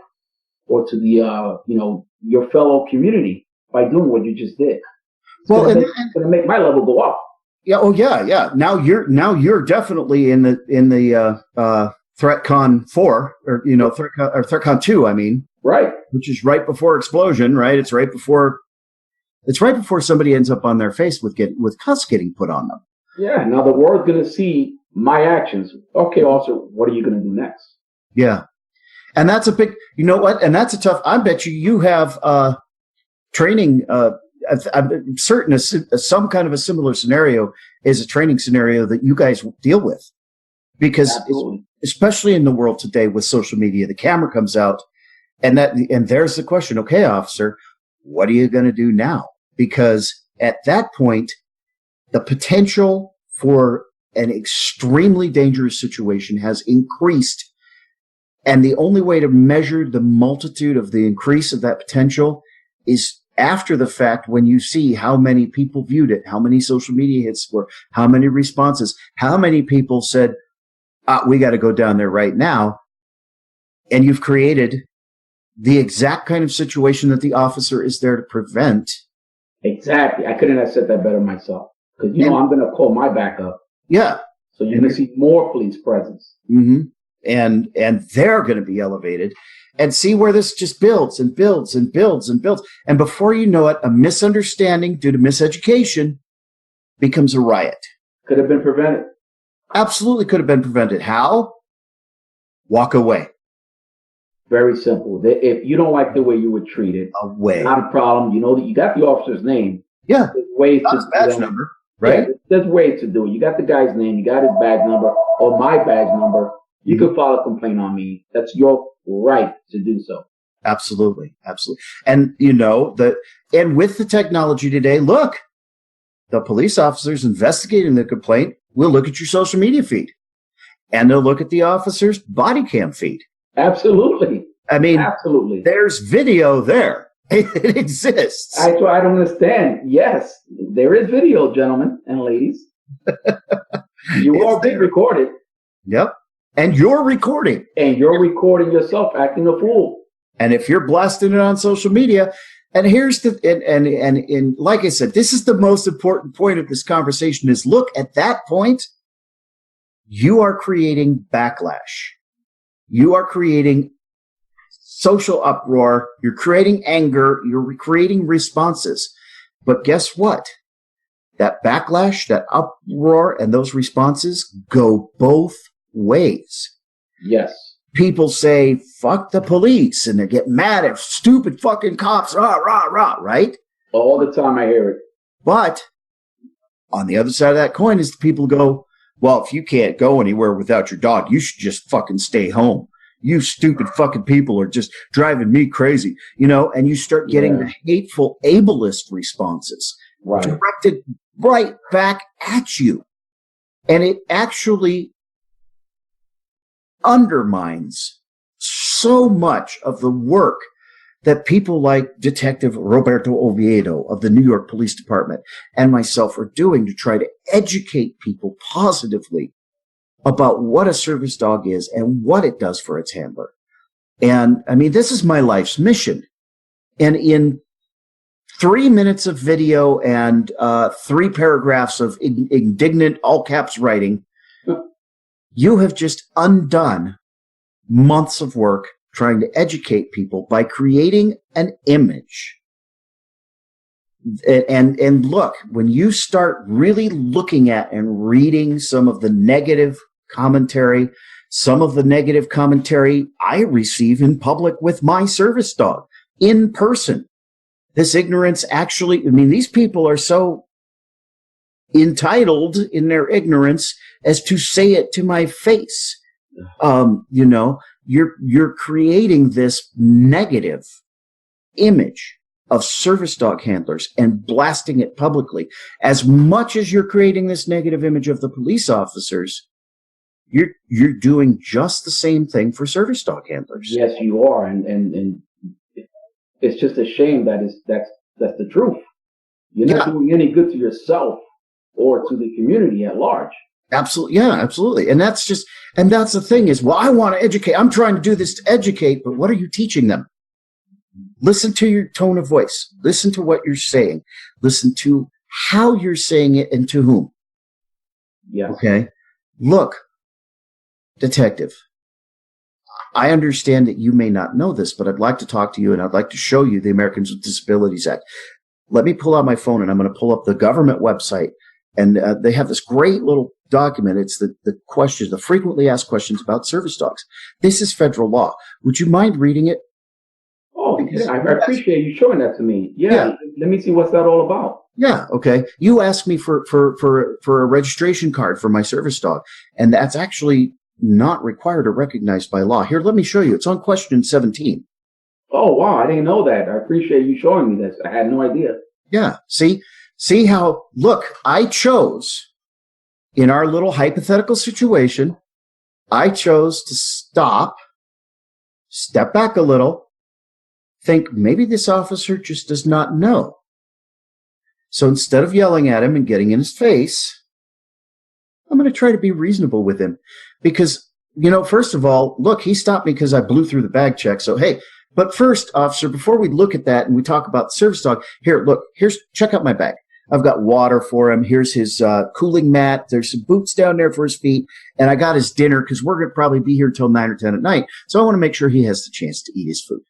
or to the your fellow community by doing what you just did. It's going to make my level go up. Yeah. Oh, yeah. Now you're definitely in the ThreatCon 4 or ThreatCon 2. I mean, right, which is right before explosion. Right, it's right before somebody ends up on their face with cuffs getting put on them. Yeah. Now the world's going to see my actions. Okay, officer, what are you going to do next? Yeah. And that's a big, you know what? And that's a tough, I bet you have training, I'm certain some kind of a similar scenario is a training scenario that you guys deal with. Because especially in the world today with social media, the camera comes out and there's the question, okay, officer, what are you going to do now? Because at that point, the potential for an extremely dangerous situation has increased. And the only way to measure the multitude of the increase of that potential is after the fact when you see how many people viewed it, how many social media hits were, how many responses, how many people said, we got to go down there right now. And you've created the exact kind of situation that the officer is there to prevent. Exactly. I couldn't have said that better myself. Because, I'm going to call my backup. Yeah. So you're going to see more police presence. Mm-hmm. And they're going to be elevated and see where this just builds and builds and builds and builds. And before you know it, a misunderstanding due to miseducation becomes a riot. Could have been prevented. Absolutely could have been prevented. How? Walk away. Very simple. If you don't like the way you were treated, away. Not a problem. You know that you got the officer's name. Yeah. There's ways not his badge number, right? Yeah, there's ways to do it. You got the guy's name, you got his badge number or my badge number. You can file a complaint on me. That's your right to do so. Absolutely. Absolutely. And and with the technology today, look, the police officers investigating the complaint will look at your social media feed and they'll look at the officer's body cam feed. Absolutely. I mean, absolutely. There's video there. It exists. I don't understand. Yes, there is video, gentlemen and ladies. You are being recorded. Yep. And you're recording. And you're recording yourself acting a fool. And if you're blasting it on social media, and here's and like I said, this is the most important point of this conversation is look, at that point, you are creating backlash. You are creating social uproar. You're creating anger. You're creating responses. But guess what? That backlash, that uproar, and those responses go both ways. Yes. People say, fuck the police, and they get mad at stupid fucking cops, rah, rah, rah, right? All the time I hear it. But on the other side of that coin is the people go, well, if you can't go anywhere without your dog, you should just fucking stay home. You stupid fucking people are just driving me crazy, and you start getting the hateful ableist responses directed right back at you. And it actually undermines so much of the work that people like Detective Roberto Oviedo of the New York Police Department and myself are doing to try to educate people positively about what a service dog is and what it does for its handler. And I mean, this is my life's mission. And in 3 minutes of video and 3 paragraphs of indignant all caps writing, you have just undone months of work trying to educate people by creating an image. And look, when you start really looking at and reading some of the negative commentary, some of the negative commentary I receive in public with my service dog in person. This ignorance actually, I mean, these people are so entitled in their ignorance as to say it to my face. You know, you're creating this negative image of service dog handlers and blasting it publicly. As much as you're creating this negative image of the police officers, you're doing just the same thing for service dog handlers. Yes, you are, and it's just a shame that's the truth. You're not doing any good to yourself or to the community at large. Absolutely. Yeah, absolutely. And that's the thing is, well, I want to educate. I'm trying to do this to educate, but what are you teaching them? Listen to your tone of voice. Listen to what you're saying. Listen to how you're saying it and to whom. Yeah. Okay. Look, detective, I understand that you may not know this, but I'd like to talk to you and I'd like to show you the Americans with Disabilities Act. Let me pull out my phone and I'm going to pull up the government website. And they have this great little document. It's the questions, the frequently asked questions about service dogs. This is federal law. Would you mind reading it? Oh, yeah, I appreciate you showing that to me. Yeah. Let me see what's that all about. Yeah. Okay. You asked me for a registration card for my service dog, and that's actually not required or recognized by law. Here, let me show you. It's on question 17. Oh, wow. I didn't know that. I appreciate you showing me this. I had no idea. Yeah. See how, look, I chose in our little hypothetical situation, I chose to step back a little, think maybe this officer just does not know. So instead of yelling at him and getting in his face, I'm going to try to be reasonable with him because, you know, first of all, look, he stopped me because I blew through the bag check. So, hey, but first, officer, before we look at that and we talk about the service dog, here, look, check out my bag. I've got water for him. Here's his cooling mat. There's some boots down there for his feet. And I got his dinner because we're going to probably be here till 9 or 10 at night. So I want to make sure he has the chance to eat his food.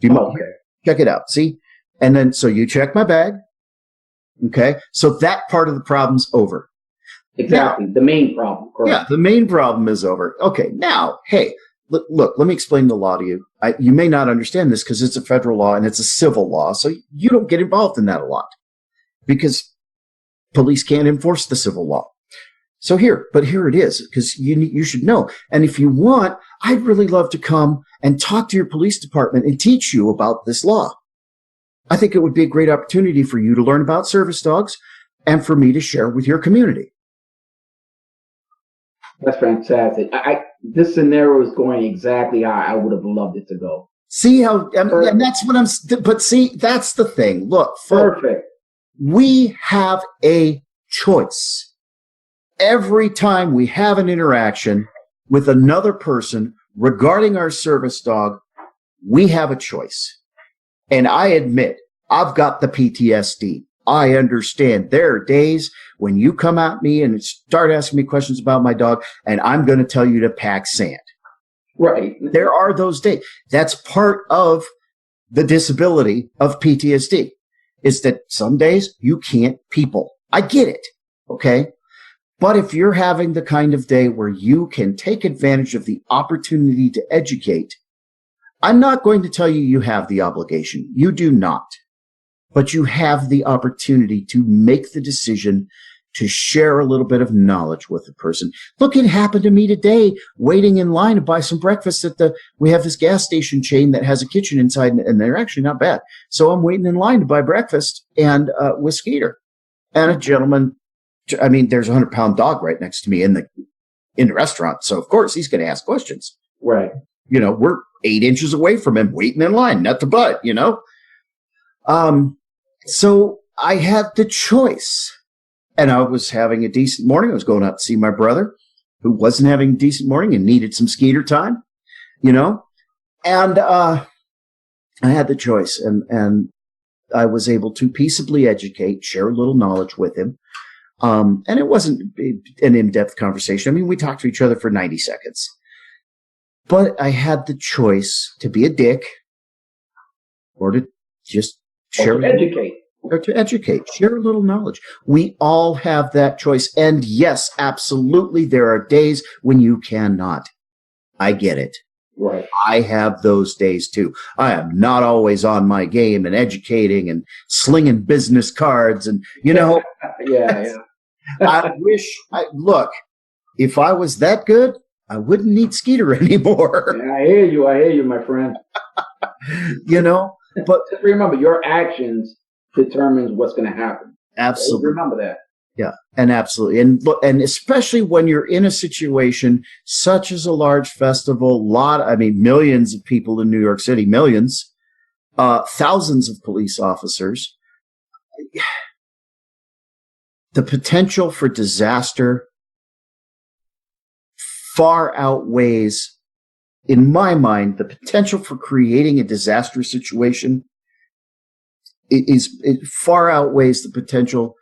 Do you mind? Okay. Check it out. See? And then, so you check my bag. Okay. So that part of the problem's over. Exactly. Now, the main problem. Correct. Yeah. The main problem is over. Okay. Now, hey, look, let me explain the law to you. You may not understand this because it's a federal law and it's a civil law. So you don't get involved in that a lot because police can't enforce the civil law. So here it is because you should know. And if you want, I'd really love to come and talk to your police department and teach you about this law. I think it would be a great opportunity for you to learn about service dogs and for me to share with your community. That's fantastic. This scenario is going exactly how I would have loved it to go. See how, and that's what but see, that's the thing. Look, perfect. We have a choice. Every time we have an interaction with another person regarding our service dog, we have a choice. And I admit, I've got the PTSD. I understand there are days when you come at me and start asking me questions about my dog, and I'm going to tell you to pack sand. Right. There are those days. That's part of the disability of PTSD, is that some days you can't people. I get it. Okay. But if you're having the kind of day where you can take advantage of the opportunity to educate, I'm not going to tell you you have the obligation. You do not. But you have the opportunity to make the decision to share a little bit of knowledge with a person. Look, it happened to me today, waiting in line to buy some breakfast we have this gas station chain that has a kitchen inside, and they're actually not bad. So I'm waiting in line to buy breakfast and with Skeeter. And a gentleman, I mean, there's a 100-pound dog right next to me in the restaurant. So of course he's going to ask questions. Right. You know, we're 8 inches away from him, waiting in line, nut to butt, you know? So I had the choice, and I was having a decent morning. I was going out to see my brother who wasn't having a decent morning and needed some Skeeter time, you know? And, I had the choice, and I was able to peaceably educate, share a little knowledge with him. And it wasn't an in-depth conversation. I mean, we talked to each other for 90 seconds. But I had the choice to be a dick or to just share. To educate, share a little knowledge. We all have that choice. And yes, absolutely, there are days when you cannot. I get it. Right. I have those days too. I am not always on my game and educating and slinging business cards and, yeah. Look, if I was that good, I wouldn't need Skeeter anymore. I hear you, my friend. But just remember, your actions determines what's going to happen. Absolutely. So remember that. Yeah, and absolutely. And especially when you're in a situation such as a large festival, millions of people in New York City, millions, thousands of police officers, the potential for disaster far outweighs, in my mind, the potential for creating a disastrous situation it far outweighs the potential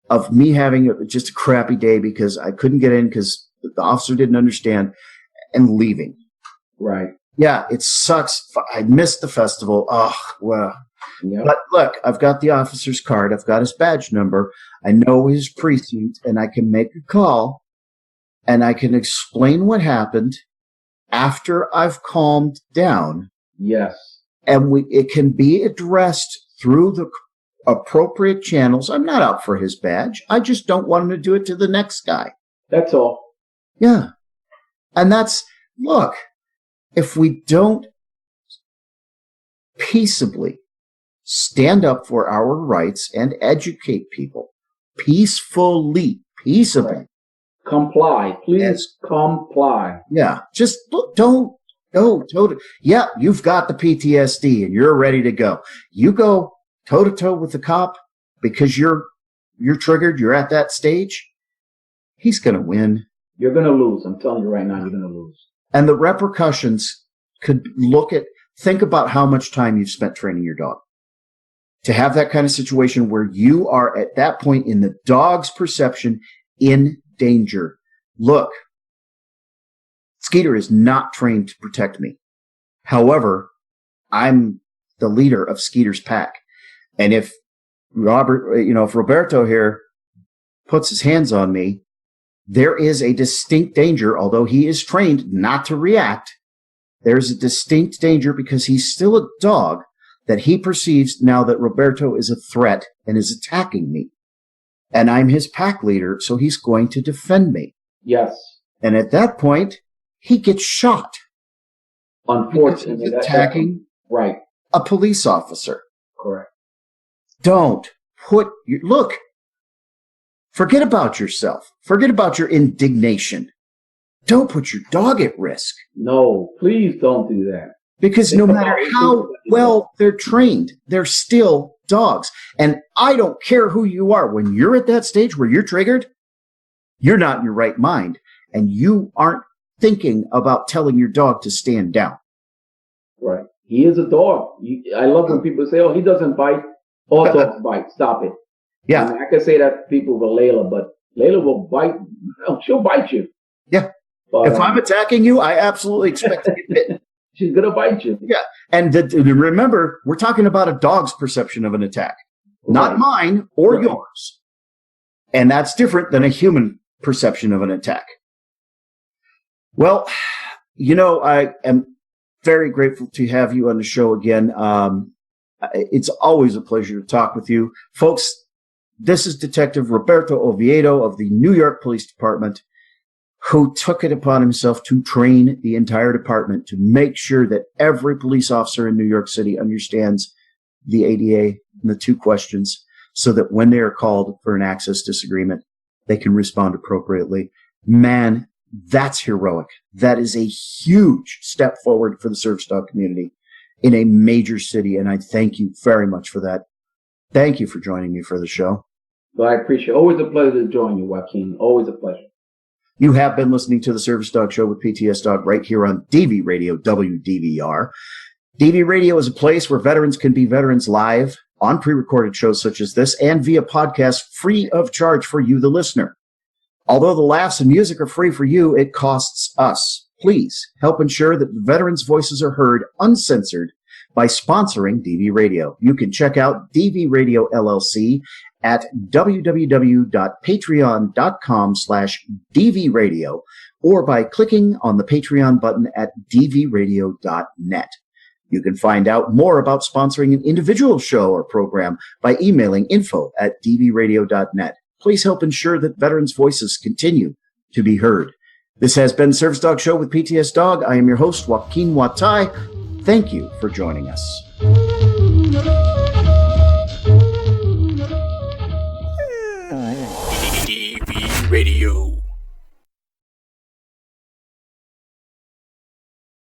of me having just a crappy day because I couldn't get in because the officer didn't understand and leaving. Right. Yeah, it sucks. I missed the festival. Oh, well. Yep. But look, I've got the officer's card. I've got his badge number. I know his precinct, and I can make a call, and I can explain what happened after I've calmed down. Yes. And it can be addressed through the appropriate channels. I'm not out for his badge. I just don't want him to do it to the next guy. That's all. Yeah. And look, if we don't peaceably stand up for our rights and educate people peacefully. Right. Comply. Please comply. Yeah. Just don't go toe-to. Yeah, you've got the PTSD and you're ready to go. You go toe-to-toe with the cop because you're triggered, you're at that stage, he's going to win. You're going to lose. I'm telling you right now, you're going to lose. And the repercussions could think about how much time you've spent training your dog. To have that kind of situation where you are at that point in the dog's perception in danger. Look, Skeeter is not trained to protect me. However, I'm the leader of Skeeter's pack. And if Roberto here puts his hands on me, there is a distinct danger, although he is trained not to react. There's a distinct danger because he's still a dog that he perceives now that Roberto is a threat and is attacking me. And I'm his pack leader, so he's going to defend me. Yes. And at that point, he gets shot. Unfortunately. He's attacking a police officer. Correct. Don't look, forget about yourself. Forget about your indignation. Don't put your dog at risk. No, please don't do that. Because no matter how well they're trained, they're still dogs. And I don't care who you are. When you're at that stage where you're triggered, you're not in your right mind. And you aren't thinking about telling your dog to stand down. Right. He is a dog. I love when people say, oh, he doesn't bite. All dogs bite. Stop it. Yeah. I can say that to people with Layla, but Layla will bite. She'll bite you. Yeah. But, if I'm attacking you, I absolutely expect to get bitten. She's going to bite you. Yeah. And remember, we're talking about a dog's perception of an attack, not mine or yours. And that's different than a human perception of an attack. Well, I am very grateful to have you on the show again. It's always a pleasure to talk with you. Folks, this is Detective Roberto Oviedo of the New York Police Department, who took it upon himself to train the entire department to make sure that every police officer in New York City understands the ADA and the 2 questions so that when they are called for an access disagreement, they can respond appropriately. Man, that's heroic. That is a huge step forward for the service dog community in a major city, and I thank you very much for that. Thank you for joining me for the show. Well, I appreciate it. Always a pleasure to join you, Joaquin. Always a pleasure. You have been listening to the Service Dog Show with PTS Dog right here on DV Radio, WDVR. DV Radio is a place where veterans can be veterans live on pre-recorded shows such as this and via podcast free of charge for you, the listener. Although the laughs and music are free for you, it costs us. Please help ensure that the veterans' voices are heard uncensored by sponsoring DV Radio. You can check out DV Radio LLC at www.patreon.com/dvradio or by clicking on the Patreon button at dvradio.net. You can find out more about sponsoring an individual show or program by emailing info@dvradio.net. Please help ensure that veterans' voices continue to be heard. This has been Service Dog Show with PTS Dog. I am your host, Joaquin Watai. Thank you for joining us. DV Radio.